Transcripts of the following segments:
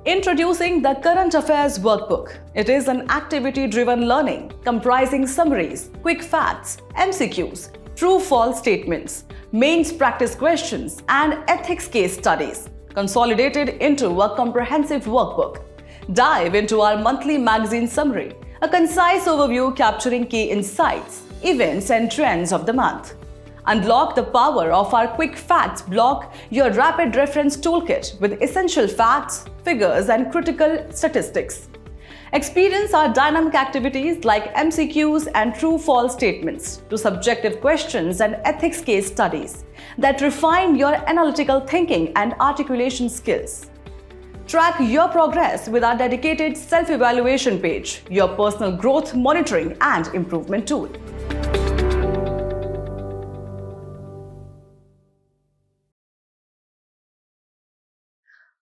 Introducing the Current Affairs Workbook. It is an activity-driven learning comprising summaries, quick facts, MCQs, true-false statements, mains practice questions, and ethics case studies, consolidated into a comprehensive workbook. Dive into our monthly magazine summary, a concise overview capturing key insights, events, and trends of the month. Unlock the power of our Quick Facts block, your rapid reference toolkit with essential facts, figures, and critical statistics. Experience our dynamic activities like MCQs and true-false statements to subjective questions and ethics case studies that refine your analytical thinking and articulation skills. Track your progress with our dedicated self-evaluation page, your personal growth monitoring and improvement tool.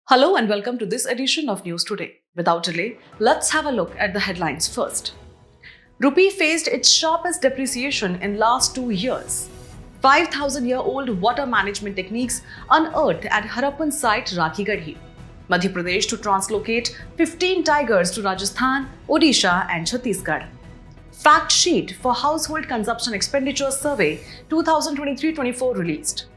Hello and welcome to this edition of News Today. Without delay, let's have a look at the headlines first. Rupee faced its sharpest depreciation in last 2 years. 5,000-year-old water management techniques unearthed at Harappan site Rakhigarhi. Madhya Pradesh to translocate 15 tigers to Rajasthan, Odisha and Chhattisgarh. Fact sheet for Household Consumption Expenditure Survey 2023-24 released.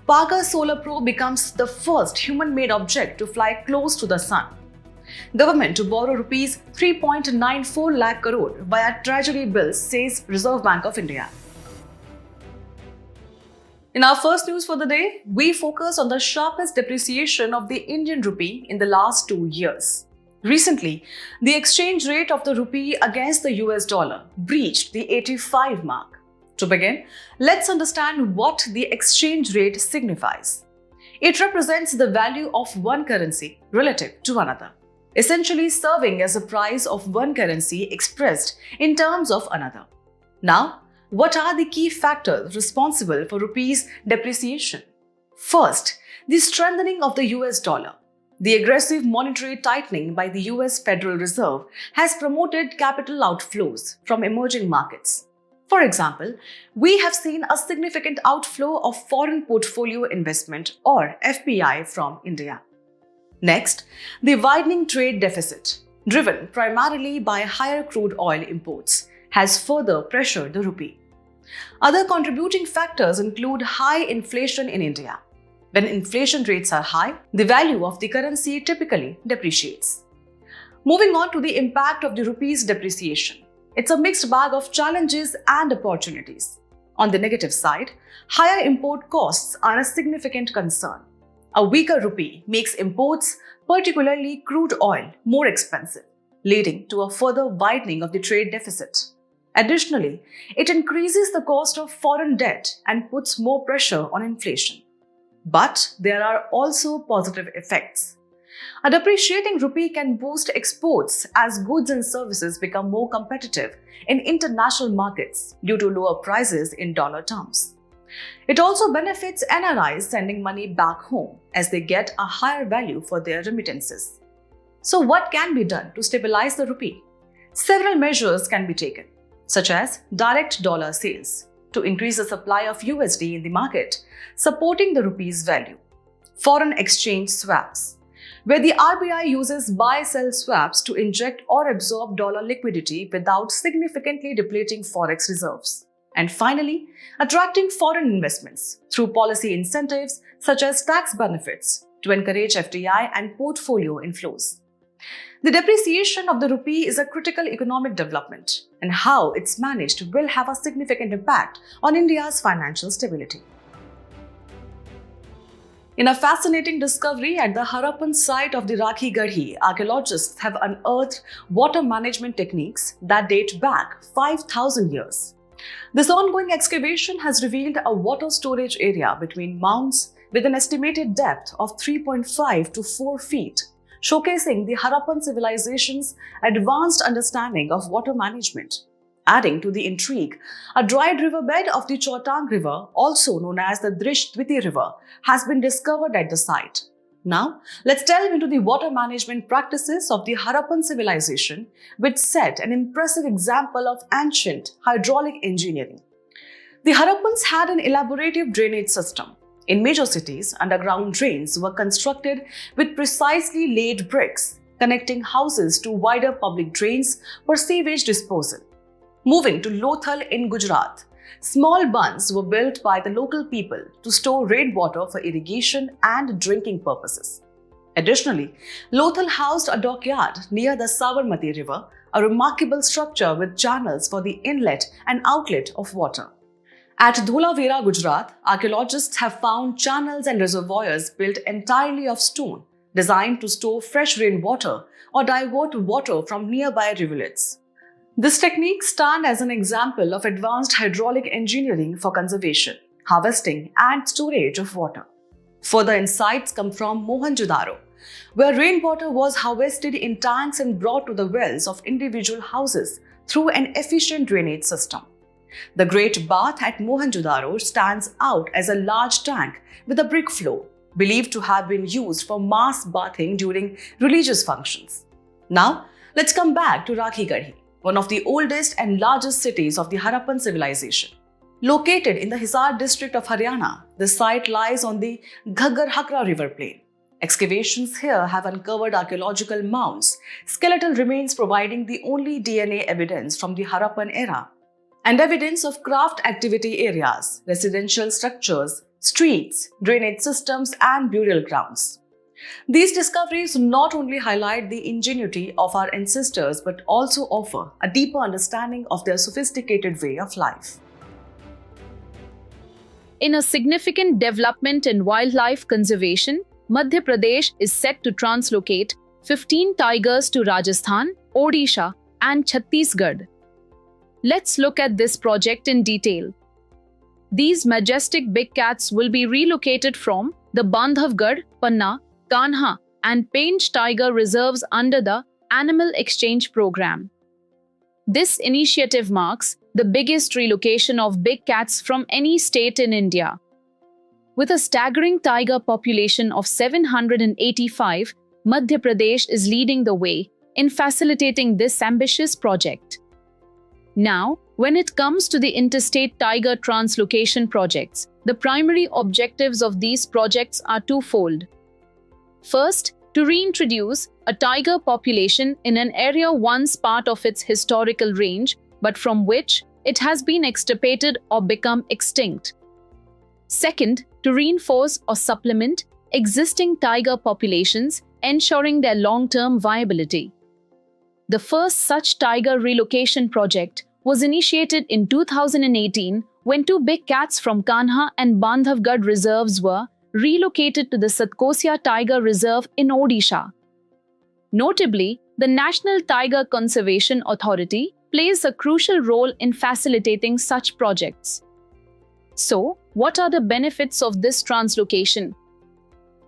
Parker Solar Probe becomes the first human-made object to fly close to the sun. Government to borrow rupees 3.94 lakh crore via treasury bills, says Reserve Bank of India. In our first news for the day, we focus on the sharpest depreciation of the Indian rupee in the last 2 years. Recently, the exchange rate of the rupee against the US dollar breached the 85 mark. To begin, let's understand what the exchange rate signifies. It represents the value of one currency relative to another, essentially serving as a price of one currency expressed in terms of another. Now, what are the key factors responsible for rupee's depreciation? First, the strengthening of the US dollar. The aggressive monetary tightening by the US Federal Reserve has promoted capital outflows from emerging markets. For example, we have seen a significant outflow of foreign portfolio investment or FPI from India. Next, the widening trade deficit, driven primarily by higher crude oil imports, has further pressured the rupee. Other contributing factors include high inflation in India. When inflation rates are high, the value of the currency typically depreciates. Moving on to the impact of the rupee's depreciation. It's a mixed bag of challenges and opportunities. On the negative side, higher import costs are a significant concern. A weaker rupee makes imports, particularly crude oil, more expensive, leading to a further widening of the trade deficit. Additionally, it increases the cost of foreign debt and puts more pressure on inflation. But there are also positive effects. A depreciating rupee can boost exports as goods and services become more competitive in international markets due to lower prices in dollar terms. It also benefits NRIs sending money back home as they get a higher value for their remittances. So what can be done to stabilize the rupee? Several measures can be taken, such as direct dollar sales to increase the supply of USD in the market, supporting the rupee's value. Foreign exchange swaps, where the RBI uses buy-sell swaps to inject or absorb dollar liquidity without significantly depleting forex reserves. And finally, attracting foreign investments through policy incentives such as tax benefits to encourage FDI and portfolio inflows. The depreciation of the rupee is a critical economic development, and how it's managed will have a significant impact on India's financial stability. In a fascinating discovery at the Harappan site of the Rakhigarhi, archaeologists have unearthed water management techniques that date back 5,000 years. This ongoing excavation has revealed a water storage area between mounds with an estimated depth of 3.5 to 4 feet, showcasing the Harappan civilization's advanced understanding of water management. Adding to the intrigue, a dried riverbed of the Chautang River, also known as the Drishdwiti River, has been discovered at the site. Now, let's delve into the water management practices of the Harappan civilization, which set an impressive example of ancient hydraulic engineering. The Harappans had an elaborative drainage system, In major cities, underground drains were constructed with precisely laid bricks, connecting houses to wider public drains for sewage disposal. Moving to Lothal in Gujarat, small bunds were built by the local people to store rainwater for irrigation and drinking purposes. Additionally, Lothal housed a dockyard near the Sabarmati River, a remarkable structure with channels for the inlet and outlet of water. At Dholavira, Gujarat, archaeologists have found channels and reservoirs built entirely of stone, designed to store fresh rainwater or divert water from nearby rivulets. This technique stands as an example of advanced hydraulic engineering for conservation, harvesting, and storage of water. Further insights come from Mohenjo-daro, where rainwater was harvested in tanks and brought to the wells of individual houses through an efficient drainage system. The Great Bath at Mohenjo-daro stands out as a large tank with a brick floor, believed to have been used for mass bathing during religious functions. Now, let's come back to Rakhigarhi, one of the oldest and largest cities of the Harappan civilization. Located in the Hisar district of Haryana, the site lies on the Ghaggar-Hakra river plain. Excavations here have uncovered archaeological mounds, skeletal remains providing the only DNA evidence from the Harappan era, and evidence of craft activity areas, residential structures, streets, drainage systems, and burial grounds. These discoveries not only highlight the ingenuity of our ancestors but also offer a deeper understanding of their sophisticated way of life. In a significant development in wildlife conservation, Madhya Pradesh is set to translocate 15 tigers to Rajasthan, Odisha, and Chhattisgarh. Let's look at this project in detail. These majestic big cats will be relocated from the Bandhavgarh, Panna, Kanha, and Pench tiger reserves under the Animal Exchange Program. This initiative marks the biggest relocation of big cats from any state in India. With a staggering tiger population of 785, Madhya Pradesh is leading the way in facilitating this ambitious project. Now, when it comes to the interstate tiger translocation projects, the primary objectives of these projects are twofold. First, to reintroduce a tiger population in an area once part of its historical range, but from which it has been extirpated or become extinct. Second, to reinforce or supplement existing tiger populations, ensuring their long-term viability. The first such tiger relocation project was initiated in 2018 when two big cats from Kanha and Bandhavgarh reserves were relocated to the Satkosia Tiger Reserve in Odisha. Notably, the National Tiger Conservation Authority plays a crucial role in facilitating such projects. So, what are the benefits of this translocation?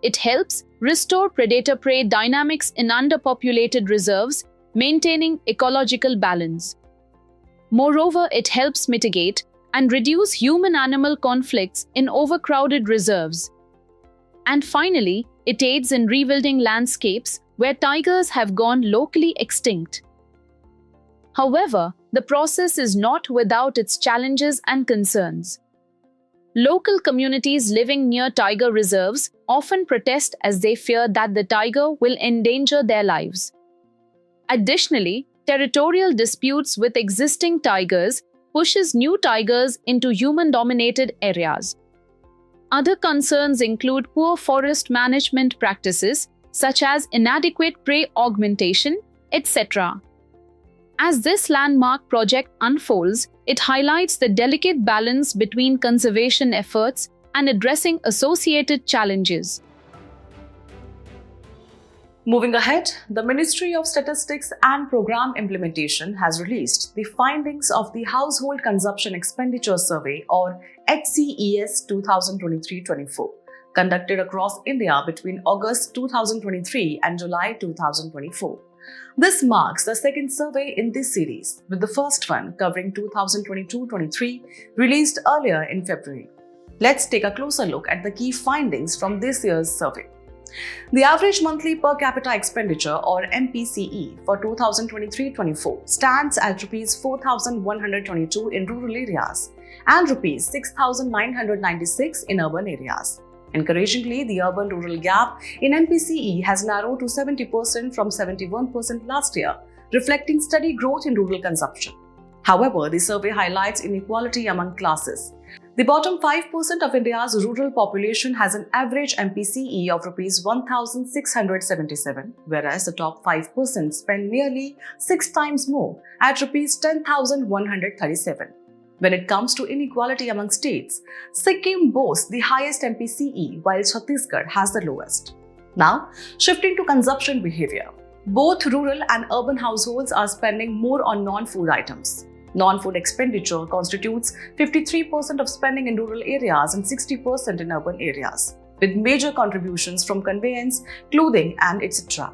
It helps restore predator-prey dynamics in underpopulated reserves, maintaining ecological balance. Moreover, it helps mitigate and reduce human-animal conflicts in overcrowded reserves. And finally, it aids in rebuilding landscapes where tigers have gone locally extinct. However, the process is not without its challenges and concerns. Local communities living near tiger reserves often protest as they fear that the tiger will endanger their lives. Additionally, territorial disputes with existing tigers pushes new tigers into human-dominated areas. Other concerns include poor forest management practices, such as inadequate prey augmentation, etc. As this landmark project unfolds, it highlights the delicate balance between conservation efforts and addressing associated challenges. Moving ahead, the Ministry of Statistics and Program Implementation has released the findings of the Household Consumption Expenditure Survey or HCES 2023-24, conducted across India between August 2023 and July 2024. This marks the second survey in this series, with the first one covering 2022-23 released earlier in February. Let's take a closer look at the key findings from this year's survey. The average monthly per capita expenditure or MPCE for 2023-24 stands at Rs 4,122 in rural areas and Rs 6,996 in urban areas. Encouragingly, the urban-rural gap in MPCE has narrowed to 70% from 71% last year, reflecting steady growth in rural consumption. However, the survey highlights inequality among classes. The bottom 5% of India's rural population has an average MPCE of Rs 1,677, whereas the top 5% spend nearly 6 times more at Rs 10,137. When it comes to inequality among states, Sikkim boasts the highest MPCE while Chhattisgarh has the lowest. Now, shifting to consumption behavior. Both rural and urban households are spending more on non-food items. Non-food expenditure constitutes 53% of spending in rural areas and 60% in urban areas, with major contributions from conveyance, clothing, and etc.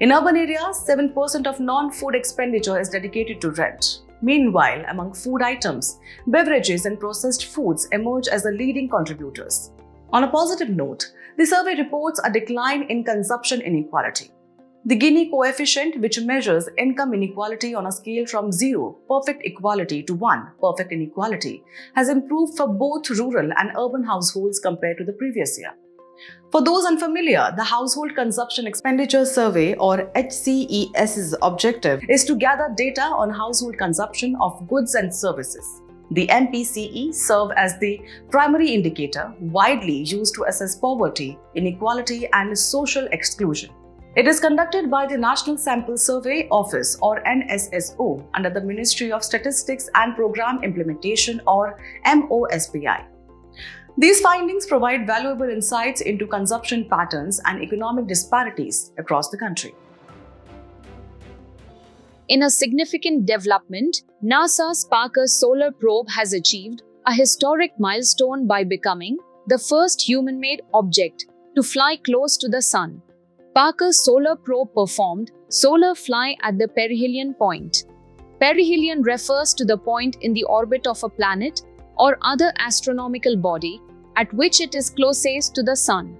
In urban areas, 7% of non-food expenditure is dedicated to rent. Meanwhile, among food items, beverages and processed foods emerge as the leading contributors. On a positive note, the survey reports a decline in consumption inequality. The Gini coefficient, which measures income inequality on a scale from 0 perfect equality to 1 perfect inequality, has improved for both rural and urban households compared to the previous year. For those unfamiliar, the Household Consumption Expenditure Survey or HCES's objective is to gather data on household consumption of goods and services. The MPCE serve as the primary indicator widely used to assess poverty, inequality, and social exclusion. It is conducted by the National Sample Survey Office or NSSO under the Ministry of Statistics and Program Implementation or MOSPI. These findings provide valuable insights into consumption patterns and economic disparities across the country. In a significant development, NASA's Parker Solar Probe has achieved a historic milestone by becoming the first human-made object to fly close to the Sun. Parker's Solar Probe performed solar fly at the perihelion point. Perihelion refers to the point in the orbit of a planet or other astronomical body at which it is closest to the Sun.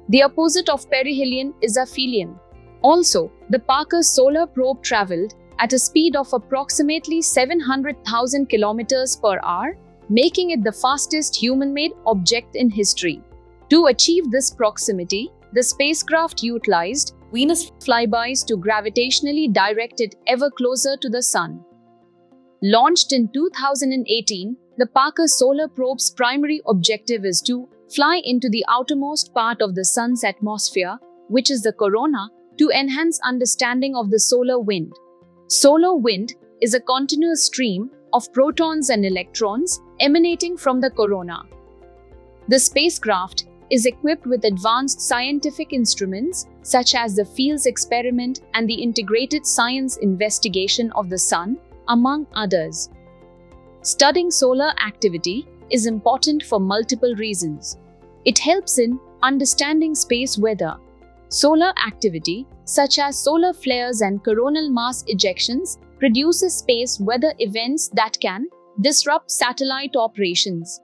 The opposite of perihelion is aphelion. Also, the Parker Solar Probe traveled at a speed of approximately 700,000 kilometers per hour, making it the fastest human-made object in history. To achieve this proximity, the spacecraft utilized Venus flybys to gravitationally direct it ever closer to the Sun. Launched in 2018, the Parker Solar Probe's primary objective is to fly into the outermost part of the Sun's atmosphere, which is the corona, to enhance understanding of the solar wind. Solar wind is a continuous stream of protons and electrons emanating from the corona. The spacecraft is equipped with advanced scientific instruments such as the Fields Experiment and the Integrated Science Investigation of the Sun, among others. Studying solar activity is important for multiple reasons. It helps in understanding space weather. Solar activity, such as solar flares and coronal mass ejections, produces space weather events that can disrupt satellite operations.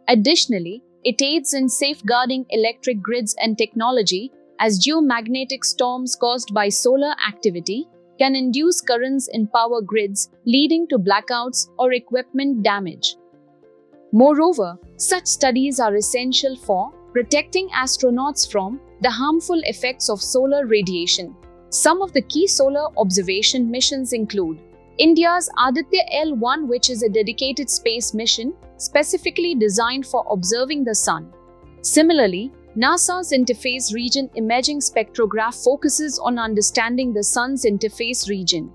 Additionally, it aids in safeguarding electric grids and technology, as geomagnetic storms caused by solar activity can induce currents in power grids, leading to blackouts or equipment damage. Moreover, such studies are essential for protecting astronauts from the harmful effects of solar radiation. Some of the key solar observation missions include India's Aditya L1, which is a dedicated space mission specifically designed for observing the Sun. Similarly, NASA's Interface Region Imaging Spectrograph focuses on understanding the Sun's interface region.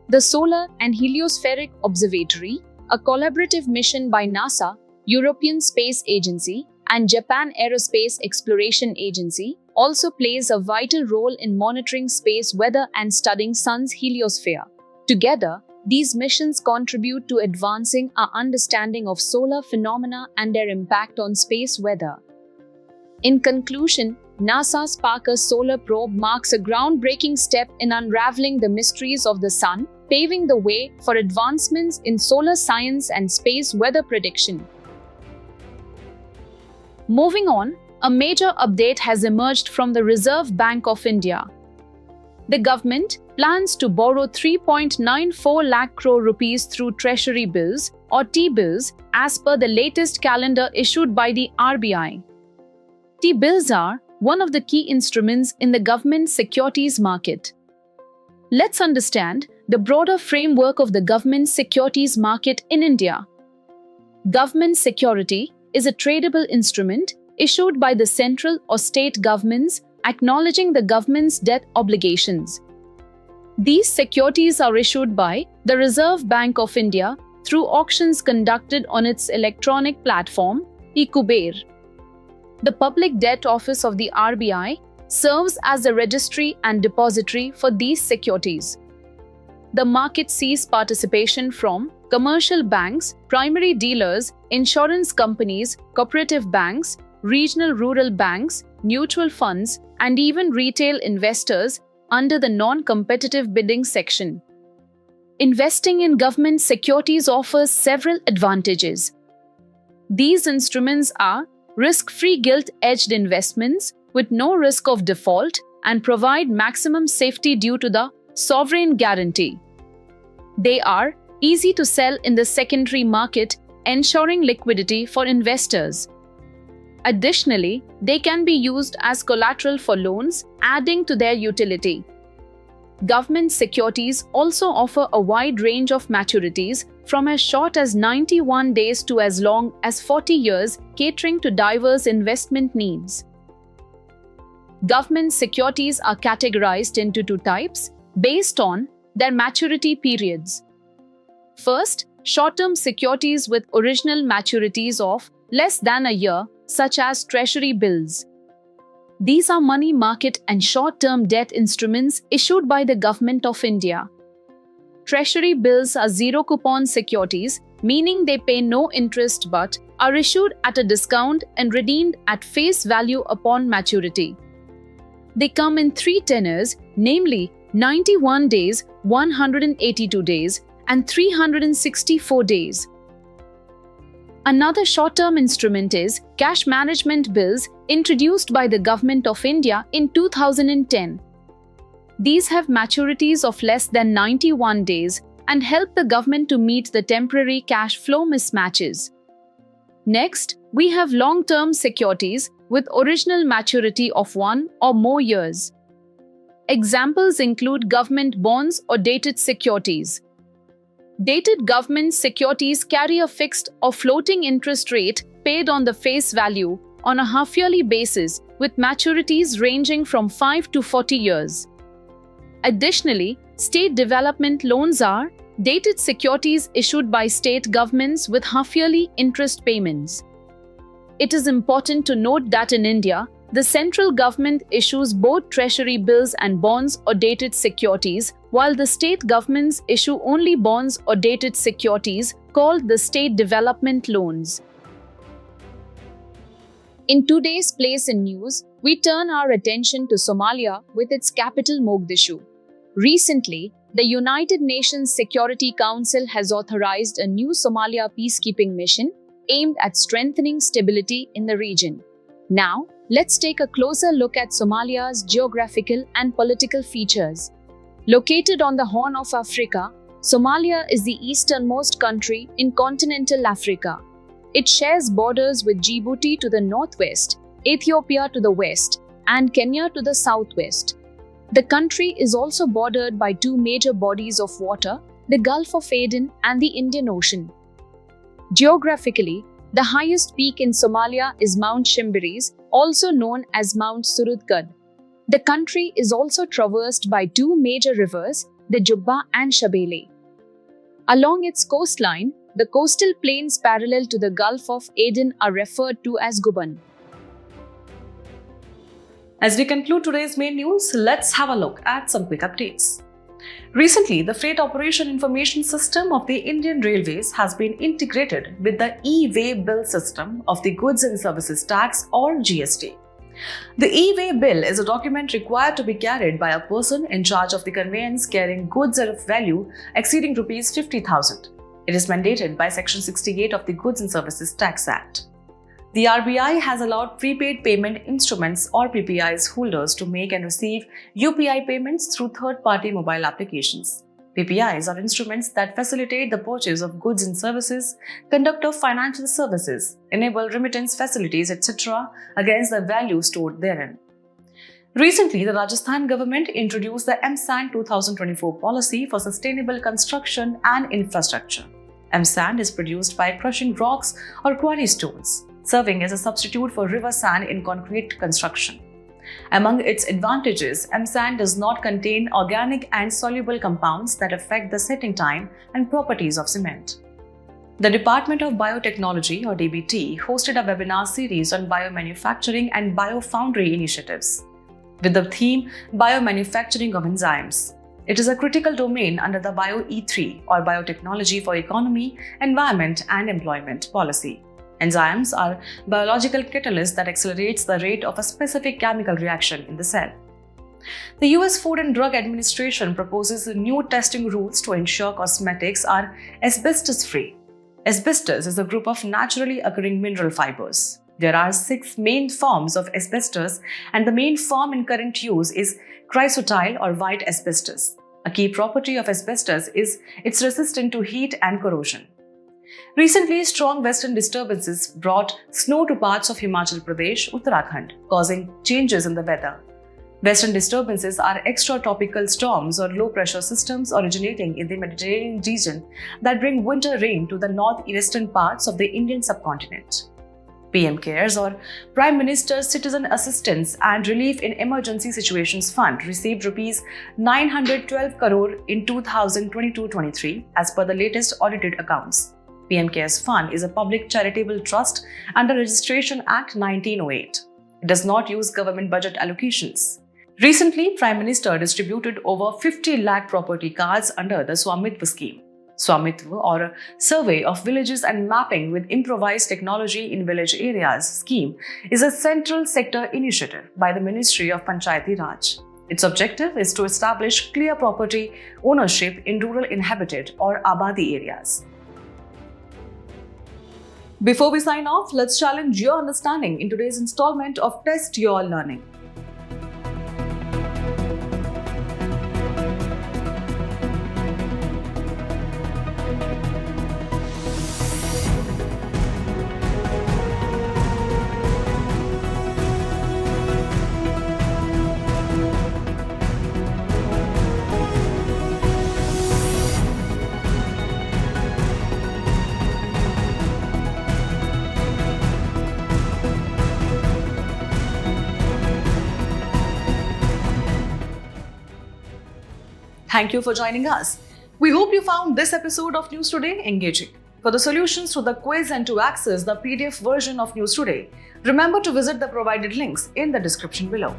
The Solar and Heliospheric Observatory, a collaborative mission by NASA, European Space Agency, and Japan Aerospace Exploration Agency, also plays a vital role in monitoring space weather and studying Sun's heliosphere. Together, these missions contribute to advancing our understanding of solar phenomena and their impact on space weather. In conclusion, NASA's Parker Solar Probe marks a groundbreaking step in unraveling the mysteries of the Sun, paving the way for advancements in solar science and space weather prediction. Moving on, a major update has emerged from the Reserve Bank of India. The government plans to borrow 3.94 lakh crore rupees through treasury bills or T-bills as per the latest calendar issued by the RBI. T-bills are one of the key instruments in the government securities market. Let's understand the broader framework of the government securities market in India. Government security is a tradable instrument issued by the central or state governments acknowledging the government's debt obligations. These securities are issued by the Reserve Bank of India through auctions conducted on its electronic platform, eKuber. The Public Debt Office of the RBI serves as the registry and depository for these securities. The market sees participation from commercial banks, primary dealers, insurance companies, cooperative banks, regional rural banks, mutual funds, and even retail investors under the non-competitive bidding section. Investing in government securities offers several advantages. These instruments are risk-free gilt-edged investments with no risk of default and provide maximum safety due to the sovereign guarantee. They are easy to sell in the secondary market, ensuring liquidity for investors. Additionally, they can be used as collateral for loans, adding to their utility. Government securities also offer a wide range of maturities from as short as 91 days to as long as 40 years, catering to diverse investment needs. Government securities are categorized into two types based on their maturity periods. First, short-term securities with original maturities of less than a year, such as treasury bills. These are money market and short-term debt instruments issued by the Government of India. Treasury bills are zero-coupon securities, meaning they pay no interest but are issued at a discount and redeemed at face value upon maturity. They come in three tenors, namely 91 days, 182 days, and 364 days. Another short-term instrument is cash management bills introduced by the Government of India in 2010. These have maturities of less than 91 days and help the government to meet the temporary cash flow mismatches. Next, we have long-term securities with original maturity of 1 or more years. Examples include government bonds or dated securities. Dated government securities carry a fixed or floating interest rate paid on the face value on a half-yearly basis with maturities ranging from 5 to 40 years. Additionally, state development loans are dated securities issued by state governments with half-yearly interest payments. It is important to note that in India, the central government issues both treasury bills and bonds or dated securities, while the state governments issue only bonds or dated securities called the state development loans. In today's place in news, we turn our attention to Somalia with its capital Mogadishu. Recently, the United Nations Security Council has authorized a new Somalia peacekeeping mission aimed at strengthening stability in the region. Now, let's take a closer look at Somalia's geographical and political features. Located on the Horn of Africa, Somalia is the easternmost country in continental Africa. It shares borders with Djibouti to the northwest, Ethiopia to the west, and Kenya to the southwest. The country is also bordered by two major bodies of water, the Gulf of Aden and the Indian Ocean. Geographically, the highest peak in Somalia is Mount Shimbiris, also known as Mount Surutgad. The country is also traversed by two major rivers, the Jubba and Shabele. Along its coastline, the coastal plains parallel to the Gulf of Aden are referred to as Guban. As we conclude today's main news, let's have a look at some quick updates. Recently, the Freight Operation Information System of the Indian Railways has been integrated with the e-way bill system of the Goods and Services Tax or GST. The e-way bill is a document required to be carried by a person in charge of the conveyance carrying goods of value exceeding Rs 50,000. It is mandated by Section 68 of the Goods and Services Tax Act. The RBI has allowed prepaid payment instruments or PPIs holders to make and receive UPI payments through third-party mobile applications. PPIs are instruments that facilitate the purchase of goods and services, conduct of financial services, enable remittance facilities, etc. against the value stored therein. Recently, the Rajasthan government introduced the MSAN 2024 policy for sustainable construction and infrastructure. MSAN is produced by crushing rocks or quarry stones, serving as a substitute for river sand in concrete construction. Among its advantages, MSAN does not contain organic and soluble compounds that affect the setting time and properties of cement. The Department of Biotechnology or DBT hosted a webinar series on biomanufacturing and biofoundry initiatives with the theme Biomanufacturing of Enzymes. It is a critical domain under the Bio-E3 or Biotechnology for Economy, Environment and Employment policy. Enzymes are biological catalysts that accelerates the rate of a specific chemical reaction in the cell. The US Food and Drug Administration proposes new testing rules to ensure cosmetics are asbestos-free. Asbestos is a group of naturally occurring mineral fibers. There are 6 main forms of asbestos, and the main form in current use is chrysotile or white asbestos. A key property of asbestos is its resistance to heat and corrosion. Recently, strong western disturbances brought snow to parts of Himachal Pradesh, Uttarakhand, causing changes in the weather. Western disturbances are extratropical storms or low-pressure systems originating in the Mediterranean region that bring winter rain to the northeastern parts of the Indian subcontinent. PM CARES or Prime Minister's Citizen Assistance and Relief in Emergency Situations Fund received Rs 912 crore in 2022-23 as per the latest audited accounts. PM CARES Fund is a public charitable trust under Registration Act 1908. It does not use government budget allocations. Recently, Prime Minister distributed over 50 lakh property cards under the Swamitva scheme. Swamitva or Survey of Villages and Mapping with Improvised Technology in Village Areas scheme is a central sector initiative by the Ministry of Panchayati Raj. Its objective is to establish clear property ownership in rural inhabited or Abadi areas. Before we sign off, let's challenge your understanding in today's installment of Test Your Learning. Thank you for joining us. We hope you found this episode of News Today engaging. For the solutions to the quiz and to access the PDF version of News Today, remember to visit the provided links in the description below.